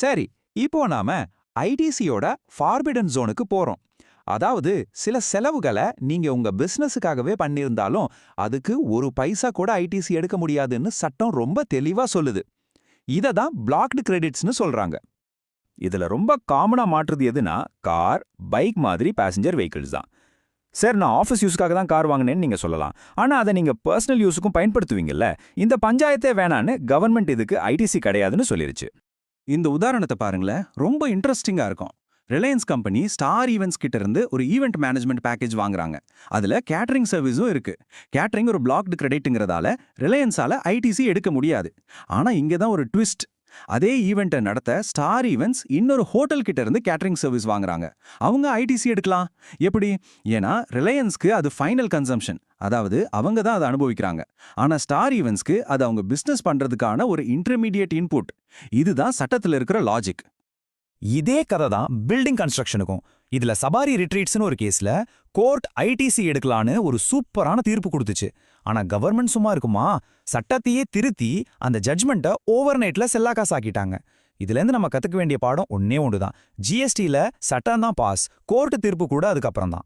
சரி, இப்போ நாம ஐடிசியோட ஃபார்பிடன் ஜோனுக்கு போறோம். அதாவது சில செலவுகளை நீங்க உங்க பிசினஸுக்காகவே பண்ணியிருந்தாலும் அதுக்கு ஒரு பைசா கூட ஐடிசி எடுக்க முடியாதுன்னு சட்டம் ரொம்ப தெளிவா சொல்லுது. இத தான் பிளாக்டு கிரெடிட்ஸ்னு சொல்றாங்க. இதுல ரொம்ப காமனா மாற்றுது எதுனா கார், பைக் மாதிரி பேசஞ்சர் வெஹிக்கிள்ஸ் தான். சார், நான் ஆஃபீஸ் யூஸ்க்காக தான் கார் வாங்கினேன்னு நீங்க சொல்லலாம். ஆனா அதை நீங்க பர்சனல் யூஸுக்கும் பயன்படுத்துவீங்கல்ல. இந்த பஞ்சாயத்தே வேணான்னு கவர்மெண்ட் இதுக்கு ஐடிசி கிடையாதுன்னு சொல்லிருச்சு. இந்த உதாரணத்தை பாருங்களேன், ரொம்ப இன்ட்ரெஸ்டிங்கா இருக்கும். ரிலையன்ஸ் கம்பெனி ஸ்டார் ஈவெண்ட்ஸ் கிட்ட இருந்து ஒரு ஈவெண்ட் மேனேஜ்மெண்ட் பேக்கேஜ் வாங்குறாங்க. அதுல கேட்டரிங் சர்வீஸும் இருக்கு. கேட்டரிங் ஒரு பிளாக்டு கிரெடிட்ங்கிறதால ரிலையன்ஸால ஐடிசி எடுக்க முடியாது. ஆனா இங்க தான் ஒரு ட்விஸ்ட். அதே ஈவெண்ட்டை நடத்த ஸ்டார் ஈவெண்ட்ஸ் இன்னொரு ஹோட்டல் கிட்ட இருந்து கேட்டரிங் சர்வீஸ் வாங்குறாங்க. அவங்க ஐடிசி எடுக்கலாம். எப்படி? ஏன்னா ரிலையன்ஸ்க்கு அது ஃபைனல் கன்சம்ஷன், அதாவது அவங்க தான் அதை அனுபவிக்கிறாங்க. ஆனா ஸ்டார் ஈவெண்ட்ஸ்க்கு அது அவங்க பிசினஸ் பண்றதுக்கான ஒரு இன்டர்மீடியேட் இன்புட். இதுதான் சட்டத்துல இருக்கிற லாஜிக். இதே கதை தான் பில்டிங் கன்ஸ்ட்ரக்ஷனுக்கும். இதுல சபாரி ரிட்ரீட்ஸ்னு ஒரு கேஸ்ல கோர்ட் ஐடிசி எடுக்கலான்னு ஒரு சூப்பரான தீர்ப்பு கொடுத்துச்சு. ஆனா கவர்மெண்ட் சும்மா இருக்குமா? சட்டத்தையே திருத்தி அந்த ஜட்ஜ்மெண்ட்டை ஓவர் நைட்ல செல்லாக்காஸ் ஆக்கிட்டாங்க. இதுல இருந்து நம்ம கத்துக்க வேண்டிய பாடம் ஒன்னே ஒன்றுதான். ஜிஎஸ்டில சட்டம் தான் பாஸ், கோர்ட் தீர்ப்பு கூட அதுக்கப்புறம் தான்.